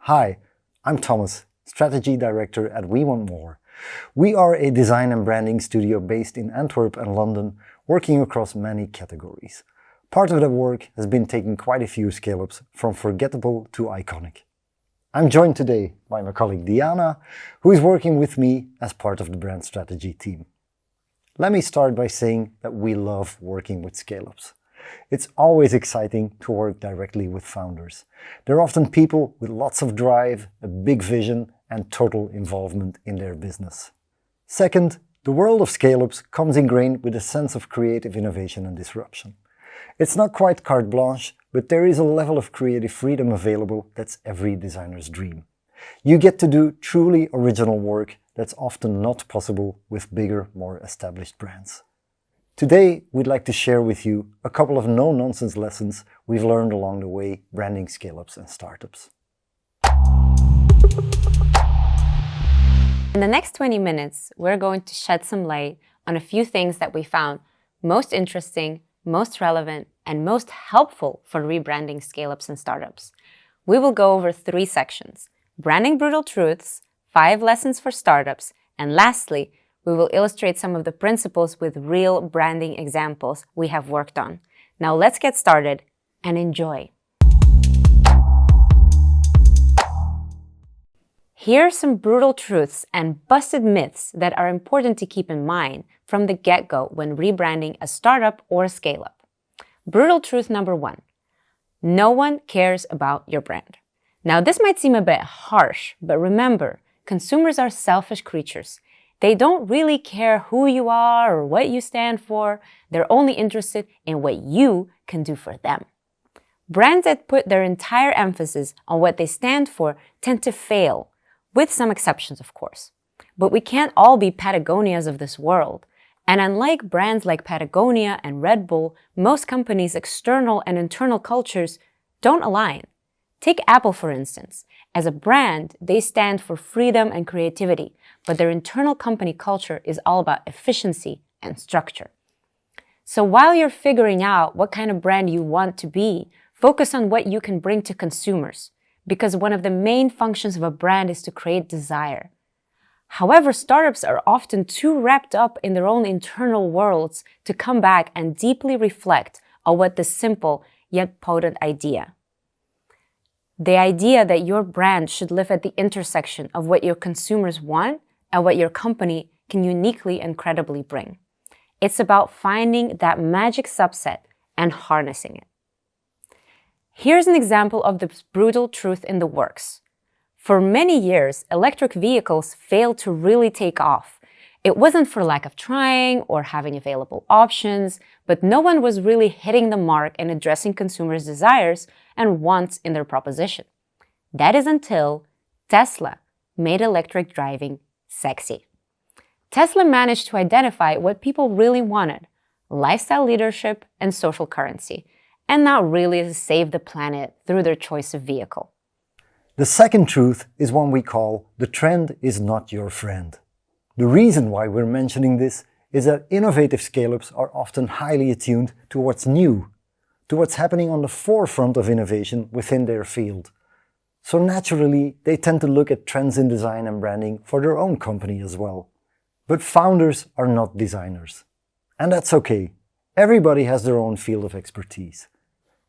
Hi, I'm Thomas, Strategy Director at WeWantMore. We are a design and branding studio based in Antwerp and London, working across many categories. Part of that work has been taking quite a few scale-ups from forgettable to iconic. I'm joined today by my colleague Diana, who is working with me as part of the brand strategy team. Let me start by saying that we love working with scale-ups. It's always exciting to work directly with founders. They're often people with lots of drive, a big vision, and total involvement in their business. Second, the world of scale-ups comes ingrained with a sense of creative innovation and disruption. It's not quite carte blanche, but there is a level of creative freedom available that's every designer's dream. You get to do truly original work that's often not possible with bigger, more established brands. Today, we'd like to share with you a couple of no-nonsense lessons we've learned along the way branding scale-ups and startups. In the next 20 minutes, we're going to shed some light on a few things that we found most interesting, most relevant, and most helpful for rebranding scale-ups and startups. We will go over 3 sections: branding brutal truths, 5 lessons for startups, and lastly, we will illustrate some of the principles with real branding examples we have worked on. Now let's get started and enjoy. Here are some brutal truths and busted myths that are important to keep in mind from the get-go when rebranding a startup or a scale-up. Brutal truth number 1. No one cares about your brand. Now this might seem a bit harsh, but remember, consumers are selfish creatures. They don't really care who you are or what you stand for. They're only interested in what you can do for them. Brands that put their entire emphasis on what they stand for tend to fail, with some exceptions, of course. But we can't all be Patagonias of this world. And unlike brands like Patagonia and Red Bull, most companies' external and internal cultures don't align. Take Apple, for instance. As a brand, they stand for freedom and creativity, but their internal company culture is all about efficiency and structure. So while you're figuring out what kind of brand you want to be, focus on what you can bring to consumers, because one of the main functions of a brand is to create desire. However, startups are often too wrapped up in their own internal worlds to come back and deeply reflect on what the simple yet potent idea. The idea that your brand should live at the intersection of what your consumers want and what your company can uniquely and credibly bring. It's about finding that magic subset and harnessing it. Here's an example of this brutal truth in the works. For many years, electric vehicles failed to really take off. It wasn't for lack of trying or having available options, but no one was really hitting the mark and addressing consumers' desires and wants in their proposition. That is until Tesla made electric driving sexy. Tesla managed to identify what people really wanted: lifestyle leadership and social currency, and not really to save the planet through their choice of vehicle. The second truth is one we call the trend is not your friend. The reason why we're mentioning this is that innovative scale-ups are often highly attuned to what's new, to what's happening on the forefront of innovation within their field. So naturally, they tend to look at trends in design and branding for their own company as well. But founders are not designers. And that's okay. Everybody has their own field of expertise.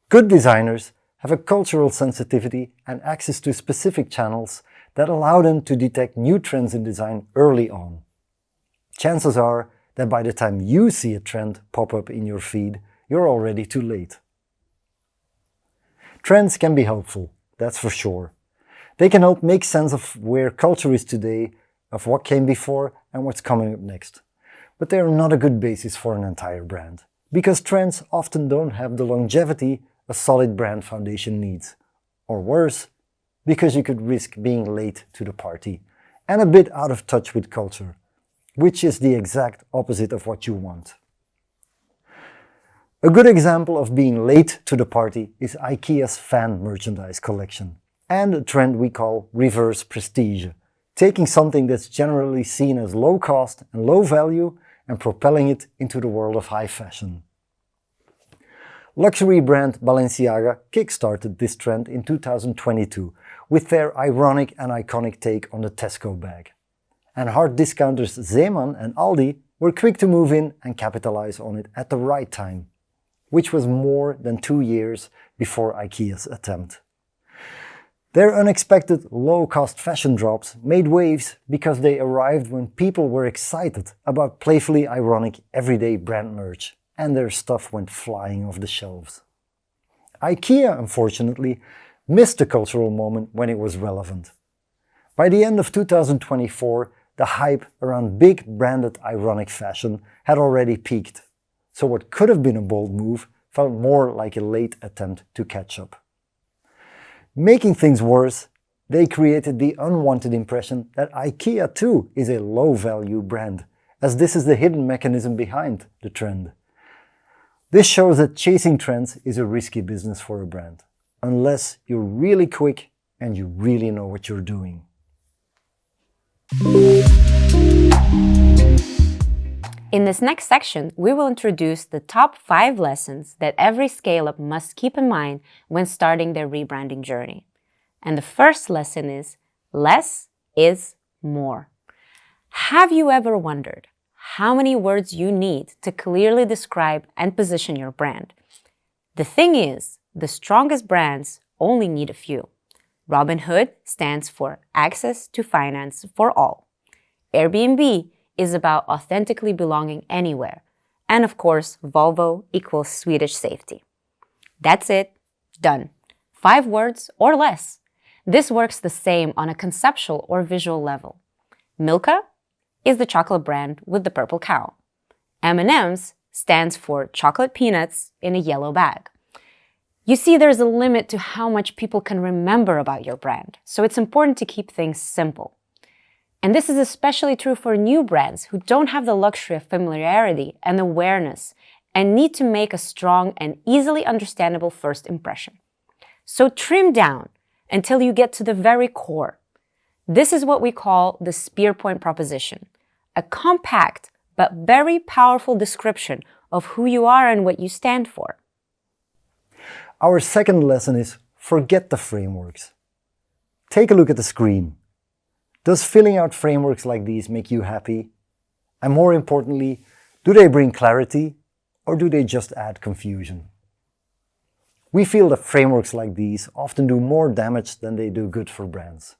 Good designers have a cultural sensitivity and access to specific channels that allow them to detect new trends in design early on. Chances are that by the time you see a trend pop up in your feed, you're already too late. Trends can be helpful, that's for sure. They can help make sense of where culture is today, of what came before and what's coming up next. But they are not a good basis for an entire brand, because trends often don't have the longevity a solid brand foundation needs. Or worse, because you could risk being late to the party and a bit out of touch with culture, which is the exact opposite of what you want. A good example of being late to the party is IKEA's fan merchandise collection and a trend we call reverse prestige, taking something that's generally seen as low cost and low value and propelling it into the world of high fashion. Luxury brand Balenciaga kickstarted this trend in 2022 with their ironic and iconic take on the Tesco bag. And hard discounters Zeeman and Aldi were quick to move in and capitalize on it at the right time, which was more than 2 years before IKEA's attempt. Their unexpected low-cost fashion drops made waves because they arrived when people were excited about playfully ironic everyday brand merch, and their stuff went flying off the shelves. IKEA, unfortunately, missed the cultural moment when it was relevant. By the end of 2024, the hype around big branded ironic fashion had already peaked, so what could have been a bold move felt more like a late attempt to catch up. Making things worse, they created the unwanted impression that IKEA too is a low-value brand, as this is the hidden mechanism behind the trend. This shows that chasing trends is a risky business for a brand, unless you're really quick and you really know what you're doing. In this next section, we will introduce the top 5 lessons that every scale-up must keep in mind when starting their rebranding journey. And the first lesson is, less is more. Have you ever wondered how many words you need to clearly describe and position your brand? The thing is, the strongest brands only need a few. Robinhood stands for Access to Finance for All. Airbnb is about authentically belonging anywhere. And of course, Volvo equals Swedish safety. That's it. Done. 5 words or less. This works the same on a conceptual or visual level. Milka is the chocolate brand with the purple cow. M&M's stands for chocolate peanuts in a yellow bag. You see, there's a limit to how much people can remember about your brand, so it's important to keep things simple. And this is especially true for new brands who don't have the luxury of familiarity and awareness and need to make a strong and easily understandable first impression. So trim down until you get to the very core. This is what we call the spear point proposition, a compact but very powerful description of who you are and what you stand for. Our second lesson is forget the frameworks. Take a look at the screen. Does filling out frameworks like these make you happy? And more importantly, do they bring clarity or do they just add confusion? We feel that frameworks like these often do more damage than they do good for brands.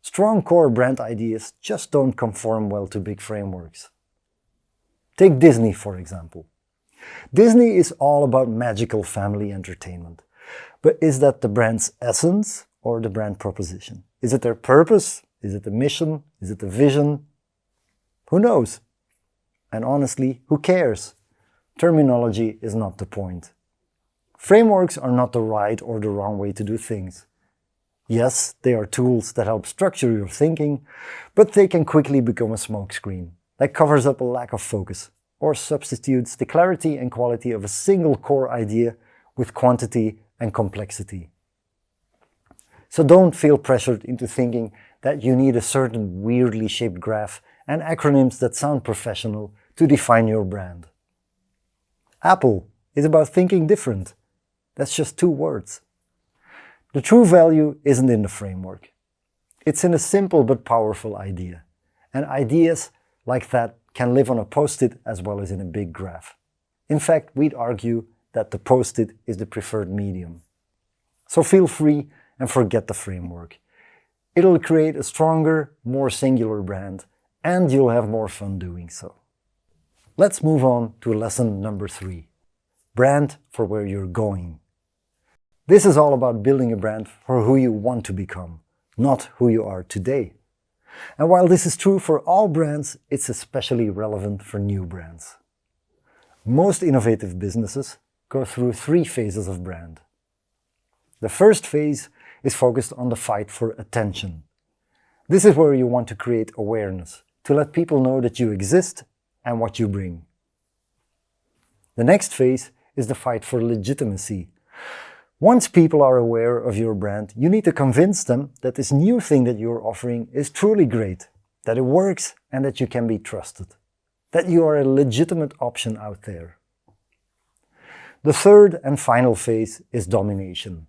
Strong core brand ideas just don't conform well to big frameworks. Take Disney, for example. Disney is all about magical family entertainment. But is that the brand's essence or the brand proposition? Is it their purpose? Is it the mission? Is it the vision? Who knows? And honestly, who cares? Terminology is not the point. Frameworks are not the right or the wrong way to do things. Yes, they are tools that help structure your thinking, but they can quickly become a smokescreen that covers up a lack of focus or substitutes the clarity and quality of a single core idea with quantity and complexity. So don't feel pressured into thinking that you need a certain weirdly shaped graph and acronyms that sound professional to define your brand. Apple is about thinking different. That's just 2 words. The true value isn't in the framework. It's in a simple but powerful idea. And ideas like that can live on a post-it as well as in a big graph. In fact, we'd argue that the post-it is the preferred medium. So feel free and forget the framework. It'll create a stronger, more singular brand, and you'll have more fun doing so. Let's move on to lesson number 3. Brand for where you're going. This is all about building a brand for who you want to become, not who you are today. And while this is true for all brands, it's especially relevant for new brands. Most innovative businesses go through 3 phases of brand. The first phase is focused on the fight for attention. This is where you want to create awareness, to let people know that you exist and what you bring. The next phase is the fight for legitimacy. Once people are aware of your brand, you need to convince them that this new thing that you're offering is truly great, that it works and that you can be trusted, that you are a legitimate option out there. The third and final phase is domination.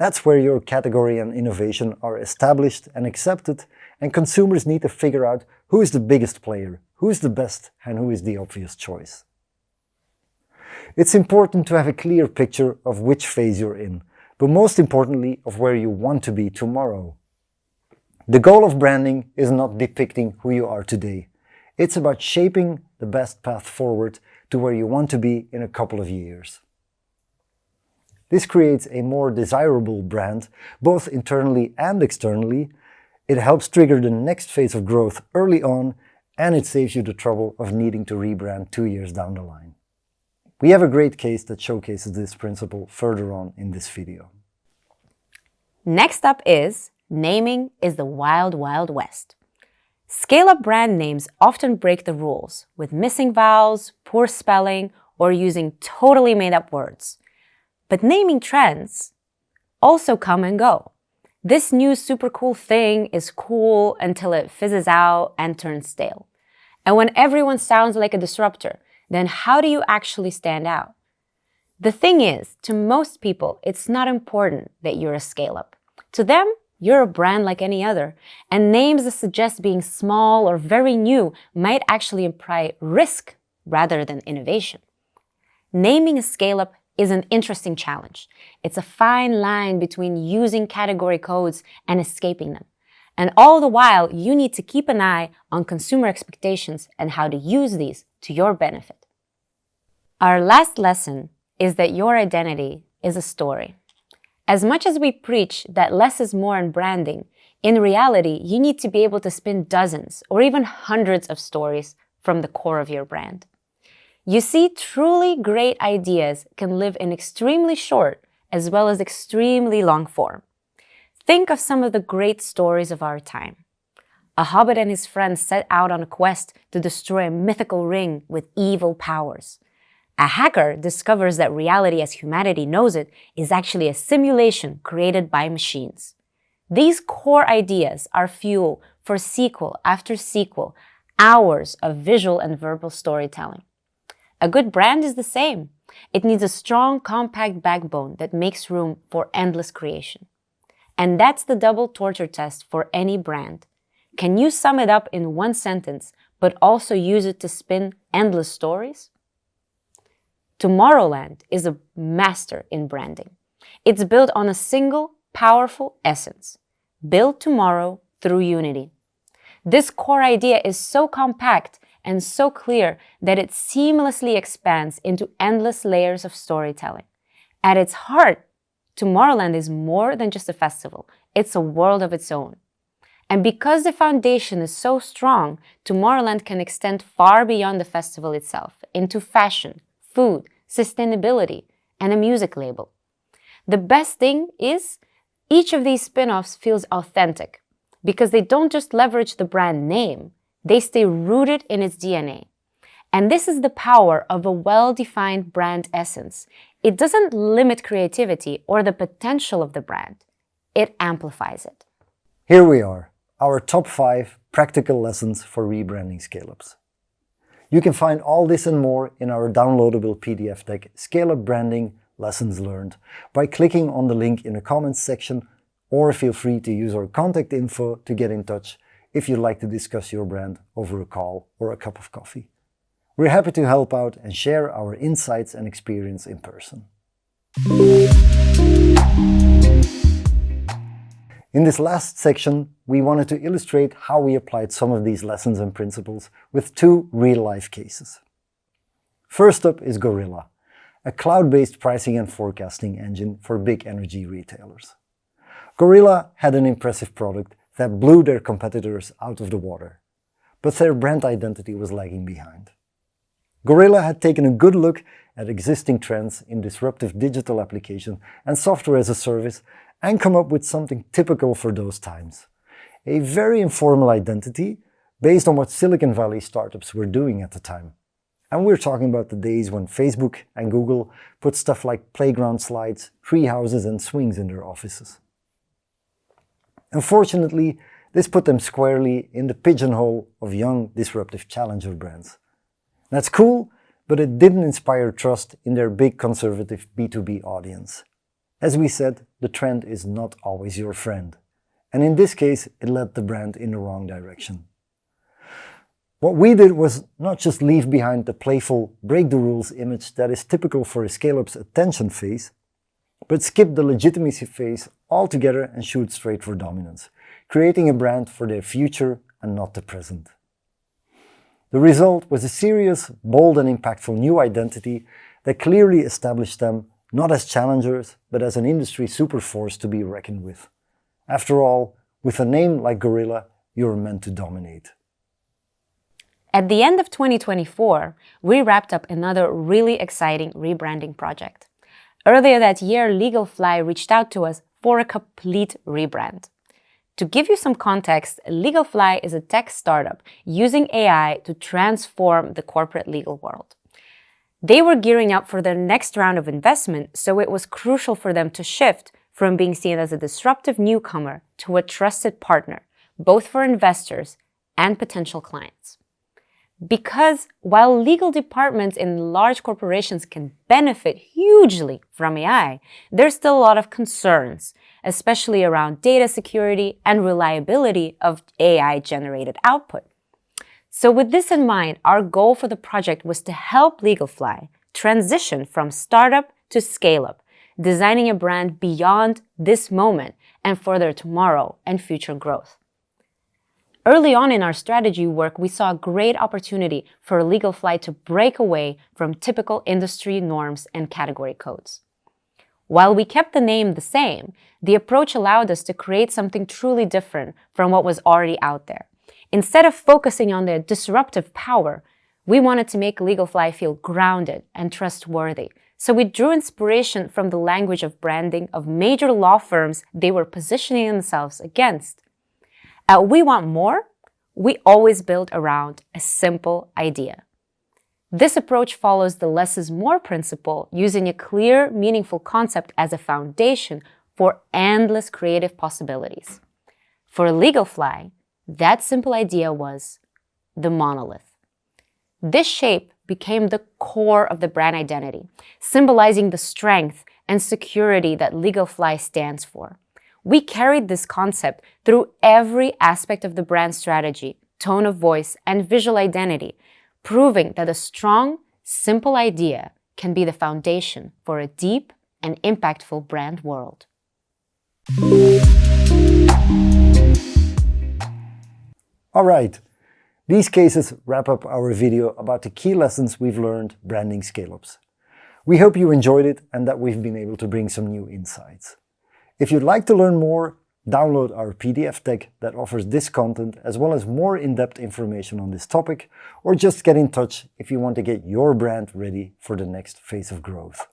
That's where your category and innovation are established and accepted, and consumers need to figure out who is the biggest player, who is the best, and who is the obvious choice. It's important to have a clear picture of which phase you're in, but most importantly, of where you want to be tomorrow. The goal of branding is not depicting who you are today. It's about shaping the best path forward to where you want to be in a couple of years. This creates a more desirable brand, both internally and externally. It helps trigger the next phase of growth early on, and it saves you the trouble of needing to rebrand 2 years down the line. We have a great case that showcases this principle further on in this video. Next up is naming is the wild, wild west. Scale-up brand names often break the rules with missing vowels, poor spelling, or using totally made-up words. But naming trends also come and go. This new super cool thing is cool until it fizzes out and turns stale. And when everyone sounds like a disruptor, then how do you actually stand out? The thing is, to most people, it's not important that you're a scale-up. To them, you're a brand like any other, and names that suggest being small or very new might actually imply risk rather than innovation. Naming a scale-up is an interesting challenge. It's a fine line between using category codes and escaping them. And all the while, you need to keep an eye on consumer expectations and how to use these to your benefit. Our last lesson is that your identity is a story. As much as we preach that less is more in branding, in reality, you need to be able to spin dozens or even hundreds of stories from the core of your brand. You see, truly great ideas can live in extremely short as well as extremely long form. Think of some of the great stories of our time. A hobbit and his friends set out on a quest to destroy a mythical ring with evil powers. A hacker discovers that reality as humanity knows it is actually a simulation created by machines. These core ideas are fuel for sequel after sequel, hours of visual and verbal storytelling. A good brand is the same. It needs a strong, compact backbone that makes room for endless creation. And that's the double torture test for any brand. Can you sum it up in one sentence, but also use it to spin endless stories? Tomorrowland is a master in branding. It's built on a single, powerful essence. Build tomorrow through unity. This core idea is so compact and so clear that it seamlessly expands into endless layers of storytelling. At its heart, Tomorrowland is more than just a festival. It's a world of its own. And because the foundation is so strong, Tomorrowland can extend far beyond the festival itself, into fashion, food, sustainability, and a music label. The best thing is, each of these spin-offs feels authentic because they don't just leverage the brand name, they stay rooted in its DNA. And this is the power of a well-defined brand essence. It doesn't limit creativity or the potential of the brand. It amplifies it. Here we are, our top 5 practical lessons for rebranding scale-ups. You can find all this and more in our downloadable PDF deck, Scale-Up Branding Lessons Learned, by clicking on the link in the comments section, or feel free to use our contact info to get in touch if you'd like to discuss your brand over a call or a cup of coffee. We're happy to help out and share our insights and experience in person. In this last section, we wanted to illustrate how we applied some of these lessons and principles with 2 real-life cases. First up is Gorilla, a cloud-based pricing and forecasting engine for big energy retailers. Gorilla had an impressive product that blew their competitors out of the water, but their brand identity was lagging behind. Gorilla had taken a good look at existing trends in disruptive digital application and software as a service and come up with something typical for those times. A very informal identity based on what Silicon Valley startups were doing at the time. And we're talking about the days when Facebook and Google put stuff like playground slides, tree houses and swings in their offices. Unfortunately, this put them squarely in the pigeonhole of young, disruptive challenger brands. That's cool, but it didn't inspire trust in their big conservative B2B audience. As we said, the trend is not always your friend. And in this case, it led the brand in the wrong direction. What we did was not just leave behind the playful, break-the-rules image that is typical for a scale-up's attention phase, but skip the legitimacy phase altogether and shoot straight for dominance, creating a brand for their future and not the present. The result was a serious, bold and impactful new identity that clearly established them not as challengers, but as an industry superforce to be reckoned with. After all, with a name like Gorilla, you're meant to dominate. At the end of 2024, we wrapped up another really exciting rebranding project. Earlier that year, LegalFly reached out to us for a complete rebrand. To give you some context, LegalFly is a tech startup using AI to transform the corporate legal world. They were gearing up for their next round of investment, so it was crucial for them to shift from being seen as a disruptive newcomer to a trusted partner, both for investors and potential clients. Because while legal departments in large corporations can benefit hugely from AI, there's still a lot of concerns, especially around data security and reliability of AI-generated output. So with this in mind, our goal for the project was to help LegalFly transition from startup to scale-up, designing a brand beyond this moment and for their tomorrow and future growth. Early on in our strategy work, we saw a great opportunity for LegalFly to break away from typical industry norms and category codes. While we kept the name the same, the approach allowed us to create something truly different from what was already out there. Instead of focusing on their disruptive power, we wanted to make LegalFly feel grounded and trustworthy. So we drew inspiration from the language of branding of major law firms they were positioning themselves against. At WeWantMore, we always build around a simple idea. This approach follows the less is more principle, using a clear, meaningful concept as a foundation for endless creative possibilities. For LegalFly, that simple idea was the monolith. This shape became the core of the brand identity, symbolizing the strength and security that LegalFly stands for. We carried this concept through every aspect of the brand strategy, tone of voice, and visual identity, proving that a strong, simple idea can be the foundation for a deep and impactful brand world. All right, these cases wrap up our video about the key lessons we've learned branding scale-ups. We hope you enjoyed it and that we've been able to bring some new insights. If you'd like to learn more, download our PDF deck that offers this content as well as more in-depth information on this topic, or just get in touch if you want to get your brand ready for the next phase of growth.